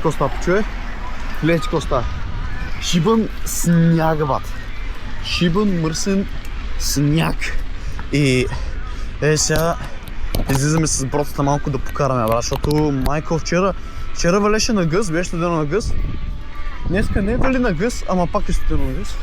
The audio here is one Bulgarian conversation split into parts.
какво става, почуе? Гледайте какво става. Шибан сняг, бат. Шибан мърсен сняг. И сега излизаме с бродата малко да покараме, брат, защото майко вчера валеше на гъс, беше студено на гъс. Днеска не е дали на гъс, ама пак е студено на гъс.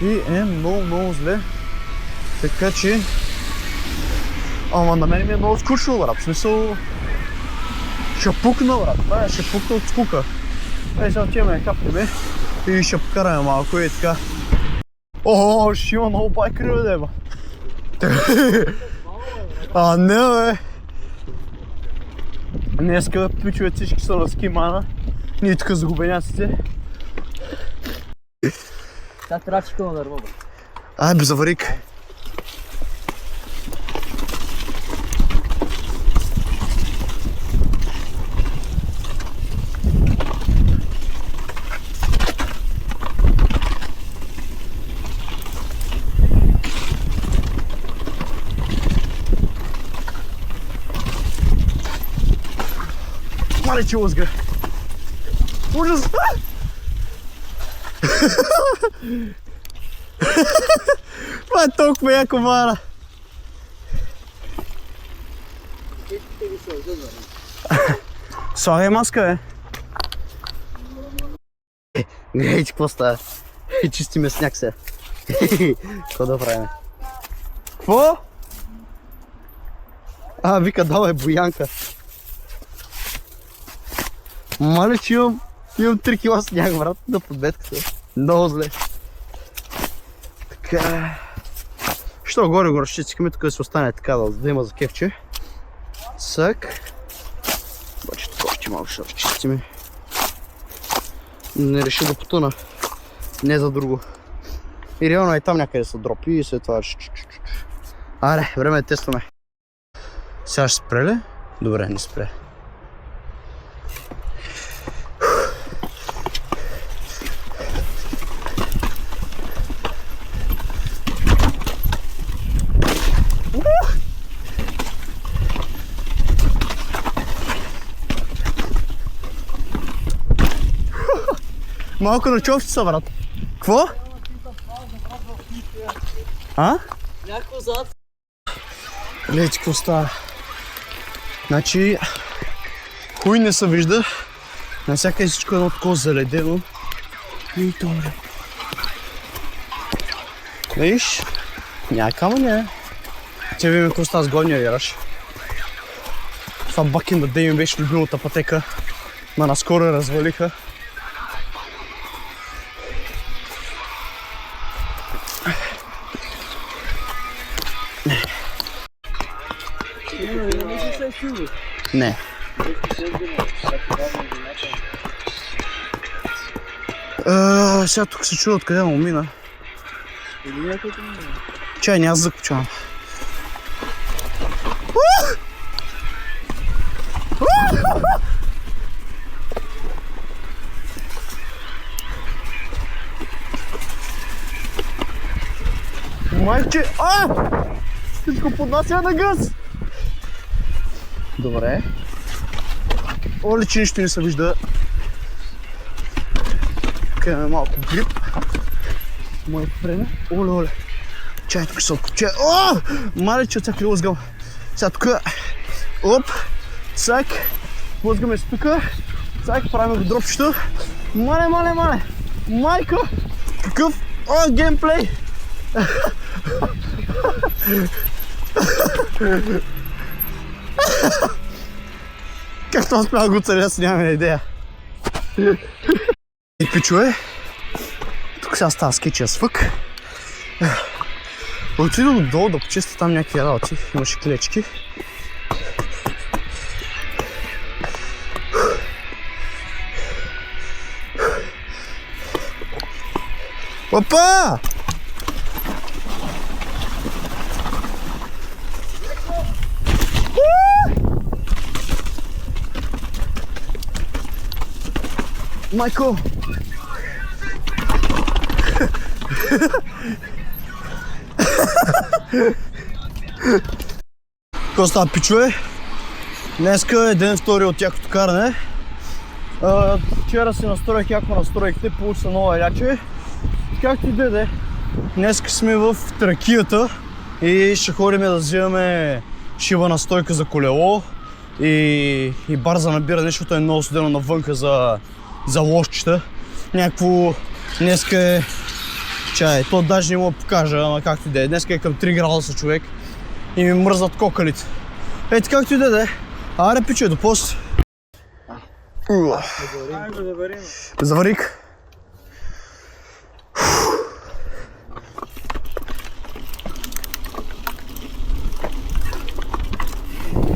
И е много зле. Така че... Ама на мен ми е много скучно, брат. В смисъл... Ще пукна, брат. Ще пукна от скука. Сега отиваме, капнеме и ще покараме малко и така. О, ще има много байкери, бе, деба. А, не, бе. Днеска пичове всички са на ски, мана. Ние тук загубеняците. Сега трябва чека на дърво, бе. Ай, бе, заварик. Мале, че лъзга. Ужас! Това е толкова яко, мара. Слагай маска, бе. Гледайте какво става. Чистиме сняг сега. Какво да правим? Какво? Вика, давай Боянка. Мале, че имам 3 кила сняг, брат, на подбетката. Много зле. Така... Що горе ще цикаме, тук да се остане така, да има за кефче. Сък. Обаче тук още малко ще разчистиме. Не реши да потъна. Не за друго. И реално и там някъде се дропи и след това... Аре, време да тестваме. Сега ще спре ли? Добре, не спре. Малко на човчица, брат. Кво? Някакво зад. Гледайте какво става. Значи... Хуй не се вижда. Навсякъде всичко е едно такова заледено. И добре. Виж? Няма камъня. Те видим какво става с главния яраш. Това back in the day ми беше любимата пътека. Ма наскоро я развалиха. Не. Сега тук се чува откъде му мина. Чай, не аз закучавам. Майче, всичко поднася на гъс! Добре. Оле, че нищо не се вижда. Каме малко грип. Моето време. Оле. Чай, тук се откача. Мале, че отсяк ли лъзгам. Сега тук. Оп. Цак. Лъзгаме се тук. Цак, правим го дропчето. Мале. Майко. Какъв геймплей. Как това успява го царя, си нямаме идея. И пичове, тук сега става скетчия с фък. Отидам отдолу да почиста там някакви работи, имаше клечки. Опа! Майко! Какво става, пичове? Днеска е ден втори от якото каране. Вчера си настроих яко настройките, получи се нова еляче. Както и да е. Днес сме в Тракията и ще ходим да взимаме шива настойка за колело и бар за набиране, защото е много студено навънка за лошчета. Някакво днеска е чай, то даже не мога да покажа, ама както и да е. Днеска е към 3 градуса човек и ми мръзват кокалите. Ето както и да е. Аре пиче, до после. Заварик.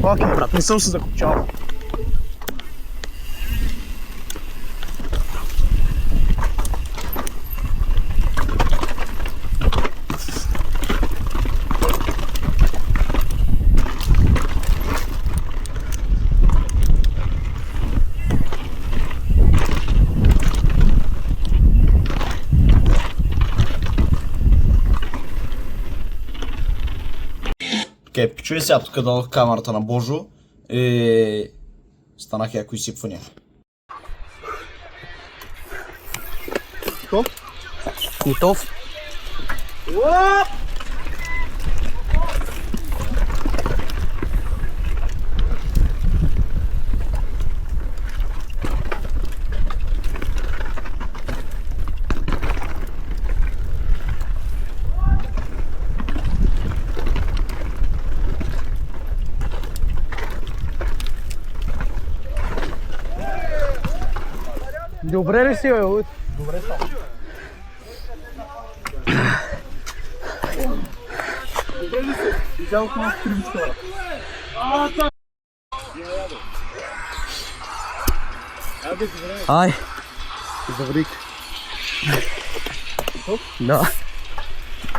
Окей, брат, не съм се закопчал. Окей, чуй сега, тук дадох камерата на Божо и станах яко изсипвания. Готов? Готов? Добре ли си, бе, Луд? Добре съм. Добре ли си? Изялох малко крибичка, бе. Ай! Заврик. Да.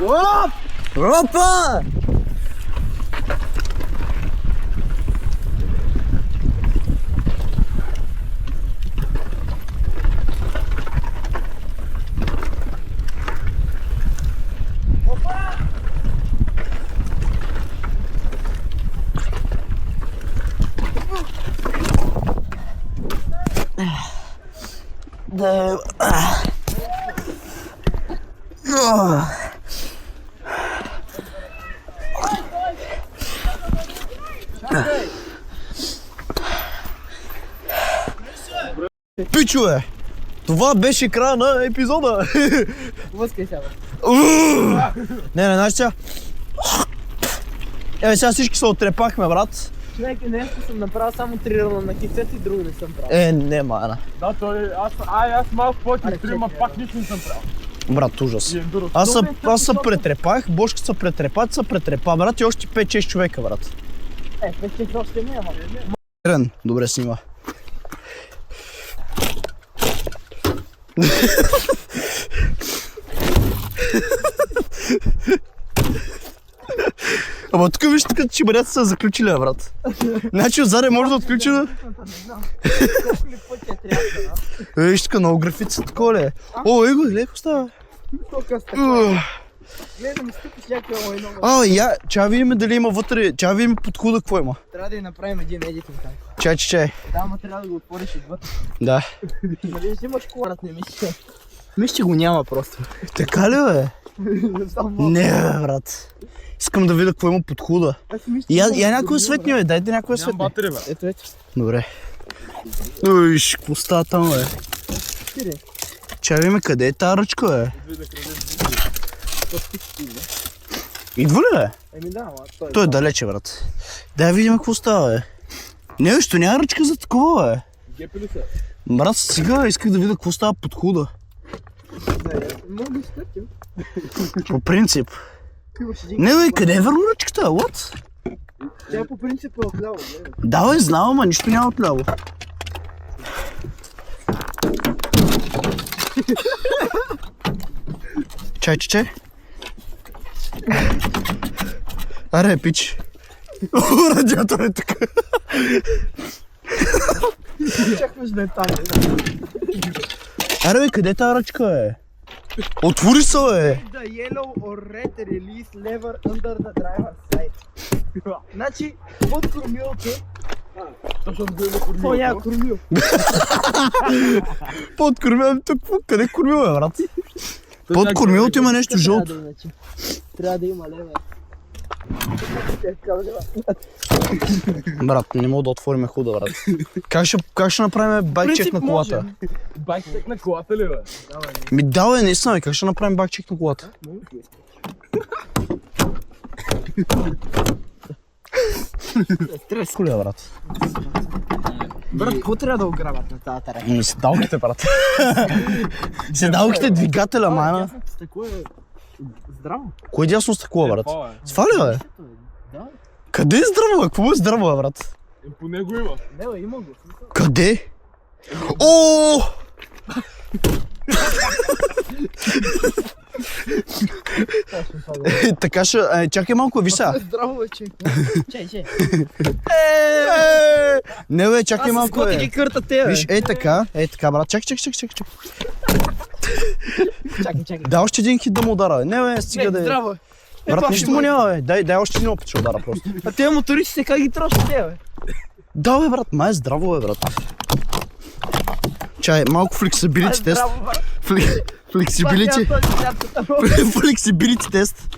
Оп! Опа! Да. Пичове! Това беше края на епизода! Лъскай сега. Не, знаеш сега? Сега всички се отрепахме, брат. Човек, нещо съм направил само 3 ръна на кицета и друго не съм правил. Не, мана. Да, той аз малко повече стрима, пак нищо не съм правил. Брат, ужас. Аз се претрепах, Бошка се претрепа, брат, и още 5-6 човека, брат. 5-6 още не, ама. Рен, добре снима. Ама тук виж така, че бъдете са заключили, брат. Значи отзаде може да отключи да... Колко ли пъти е трябва, да? Виж тук много графици, такова ли е? О, его, леко става. Гледам, стъпиш някаква много. Чай видим дали има вътре, чай видим подхода какво има. Трябва да й направим един едитинг там. Чай. Да, ама трябва да го отвориш отвътре. Да. Нали взимаш коларът, не мисля. Мисля, че го няма просто. Така ли, бе? Не, бе, брат. Искам да видя какво има подхода. Я някой светни, бе, дайте някой светни. Нямам батерия, бе. Ето. Добре. Уиш, какво става там, бе? Чай видим къде е тази ръчка, бе? Идва ли, бе? Еми да, ама Той е далече, брат. Дай видим какво става, бе. Нещо, няма ръчка за такова, бе. Гепи ли се? Брат, сега исках да видя какво става подхода. Мога да изтърким. По принцип. Не, бе, къде е върна ръчката, what? Тя по принцип е отляво, бе. Да, бе, знам, ама нищо няма отляво. Чай. Аре, пич. Радиатор е тук. Чакваш да е там. Аре, бе, къде е тази ръчка, бе? Отвори се, бе! The yellow or red release lever under the driver's side. Значи, под кормилото Какво няма кормил? Под кормилото, къде кормило е, брат? Под кормилото има нещо жълто. Трябва да има лева. Брат, не мога да отворим худа, брат. Как ще направим байкчек на колата? Байкчек на колата ли, бе? Ми давай, наистина, как ще направим байкчек на колата? Стрес. Коля, брат. Брат, какво трябва да ограбят на тази тарека? Седалките, брат. Седалките, двигателя, майна. Стъкло е здраво. Кое е дясно стъкло, брат? Това е. Това ли, бе? Да. Къде е здраво, бе? Какво е здраво, бе, брат? По него има. Не, бе, има го. Къде? О! Така ще... Чакай малко, виж сега. Здраво, бе, че. Чай. Не, бе, чакай Аз с малко, бе. котики кърта те, бе. Виж, така, брат. Чакай. Чакай. Дай още един хит да му удара, бе. Не, бе, стига да е. Здраво, бе. Брат, нищо му няма, бе. Дай още един опит ще удара просто. А те мотористите как ги трошат те, бе? Да, бе, брат, май е здраво, бе, брат. Чай, малко флексибилити тест. Здраво, брат. Флексибилити. Флексибилити тест.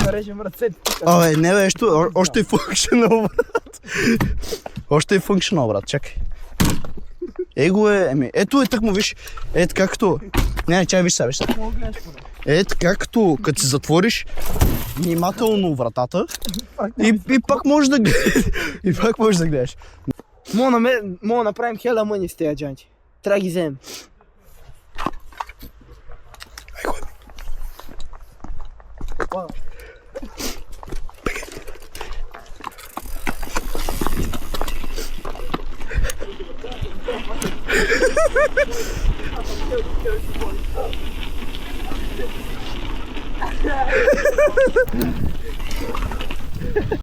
Нарежем ръцете. Абе, не, бе, още е функшенал, брат. Още е функшенал, брат, чакай. Его е, ето е так му, виж. Е така като... Не, чай, виж сега. Е така като си затвориш внимателно вратата и пак можеш да гледаш. Мога да направим хела мъни с тези джанти. Трябва да ги вземем.